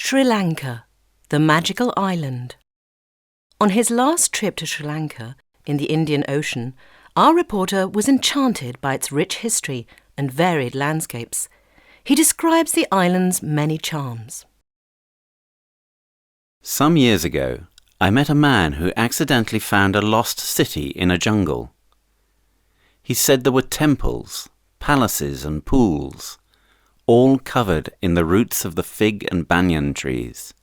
Sri Lanka, the magical island. On his last trip to Sri Lanka, in the Indian Ocean, our reporter was enchanted by its rich history and varied landscapes. He describes the island's many charms. Some years ago, I met a man who accidentally found a lost city in a jungle. He said there were temples, palaces and pools, all covered in the roots of the fig and banyan trees.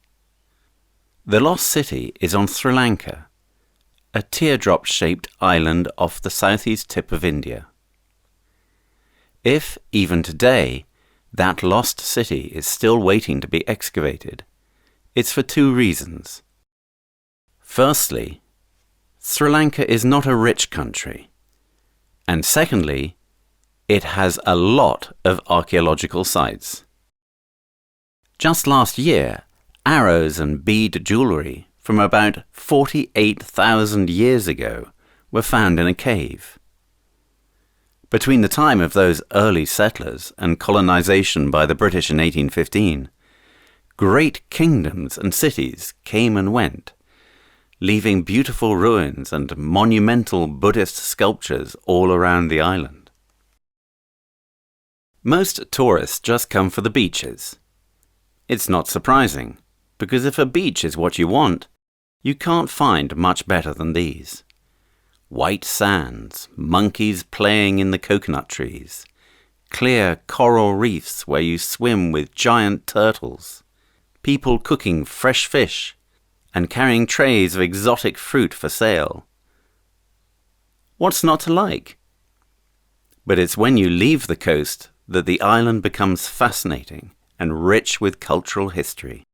The lost city is on Sri Lanka, a teardrop-shaped island off the southeast tip of India. If, even today, that lost city is still waiting to be excavated, it's for two reasons. Firstly, Sri Lanka is not a rich country, and secondly, it has a lot of archaeological sites. Just last year, arrows and bead jewellery from about 48,000 years ago were found in a cave. Between the time of those early settlers and colonisation by the British in 1815, great kingdoms and cities came and went, leaving beautiful ruins and monumental Buddhist sculptures all around the island. Most tourists just come for the beaches. It's not surprising, because if a beach is what you want, you can't find much better than these. White sands, monkeys playing in the coconut trees, clear coral reefs where you swim with giant turtles, people cooking fresh fish and carrying trays of exotic fruit for sale. What's not to like? But it's when you leave the coast that the island becomes fascinating and rich with cultural history.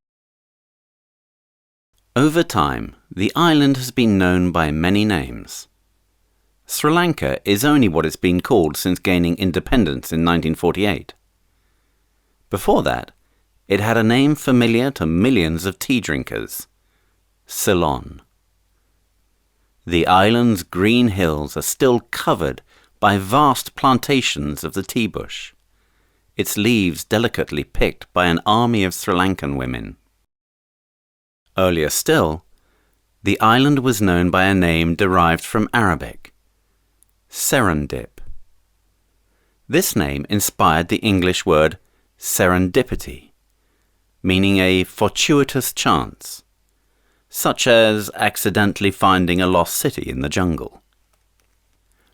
Over time, the island has been known by many names. Sri Lanka is only what it's been called since gaining independence in 1948. Before that, it had a name familiar to millions of tea drinkers: Ceylon. The island's green hills are still covered by vast plantations of the tea bush, its leaves delicately picked by an army of Sri Lankan women. Earlier still, the island was known by a name derived from Arabic: Serendip. This name inspired the English word serendipity, meaning a fortuitous chance, such as accidentally finding a lost city in the jungle.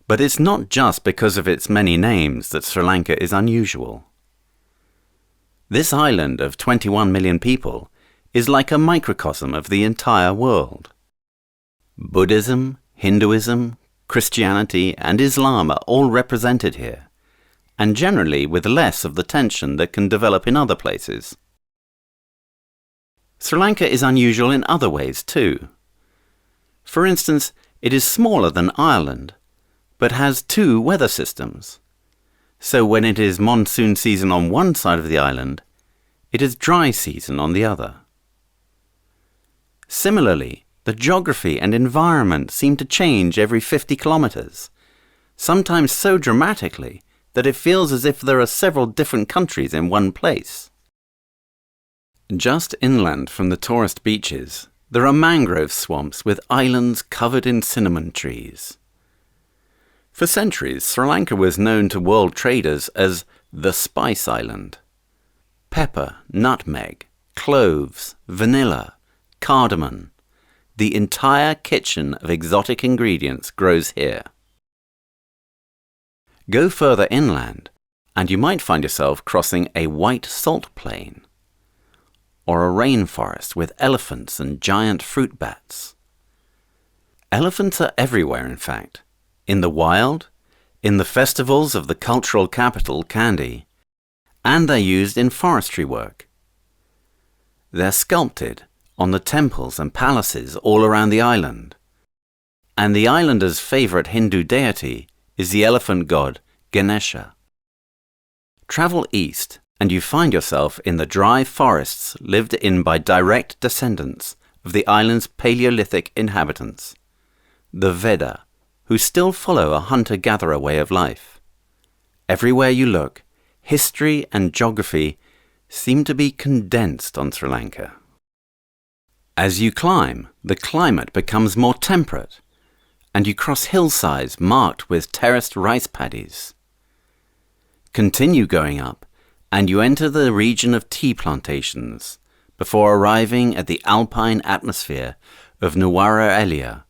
But it's not just because of its many names that Sri Lanka is unusual. This island of 21 million people is like a microcosm of the entire world. Buddhism, Hinduism, Christianity and Islam are all represented here, and generally with less of the tension that can develop in other places. Sri Lanka is unusual in other ways too. For instance, it is smaller than Ireland, but has two weather systems. So when it is monsoon season on one side of the island, it is dry season on the other. Similarly, the geography and environment seem to change every 50 kilometers, sometimes so dramatically that it feels as if there are several different countries in one place. Just inland from the tourist beaches, there are mangrove swamps with islands covered in cinnamon trees. For centuries, Sri Lanka was known to world traders as the Spice Island. Pepper, nutmeg, cloves, vanilla, cardamom, the entire kitchen of exotic ingredients grows here. Go further inland, and you might find yourself crossing a white salt plain, or a rainforest with elephants and giant fruit bats. Elephants are everywhere, in fact. In the wild, in the festivals of the cultural capital, Kandy, and they're used in forestry work. They're sculpted on the temples and palaces all around the island, and the islanders' favourite Hindu deity is the elephant god Ganesha. Travel east and you find yourself in the dry forests lived in by direct descendants of the island's Paleolithic inhabitants, the Veda, who still follow a hunter-gatherer way of life. Everywhere you look, history and geography seem to be condensed on Sri Lanka. As you climb, the climate becomes more temperate, and you cross hillsides marked with terraced rice paddies. Continue going up, and you enter the region of tea plantations, before arriving at the alpine atmosphere of Nuwara Eliya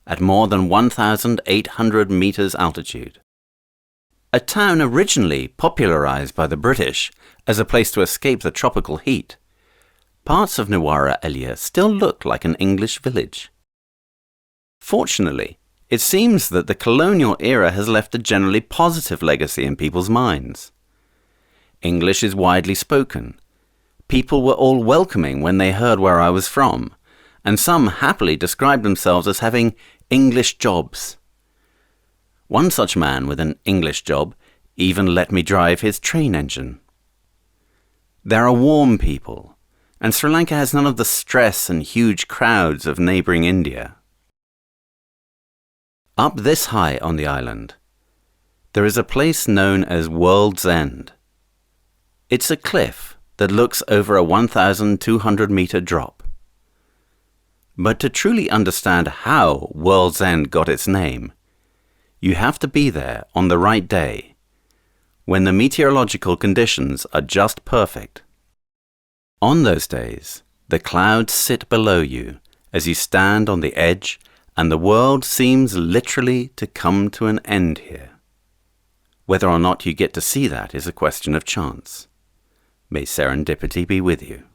at more than 1,800 meters altitude. A town originally popularized by the British as a place to escape the tropical heat, parts of Nuwara Eliya still look like an English village. Fortunately, it seems that the colonial era has left a generally positive legacy in people's minds. English is widely spoken. People were all welcoming when they heard where I was from, and some happily described themselves as having English jobs. One such man with an English job even let me drive his train engine. There are warm people, and Sri Lanka has none of the stress and huge crowds of neighbouring India. Up this high on the island, there is a place known as World's End. It's a cliff that looks over a 1,200-metre drop. But to truly understand how World's End got its name, you have to be there on the right day, when the meteorological conditions are just perfect. On those days, the clouds sit below you as you stand on the edge, and the world seems literally to come to an end here. Whether or not you get to see that is a question of chance. May serendipity be with you.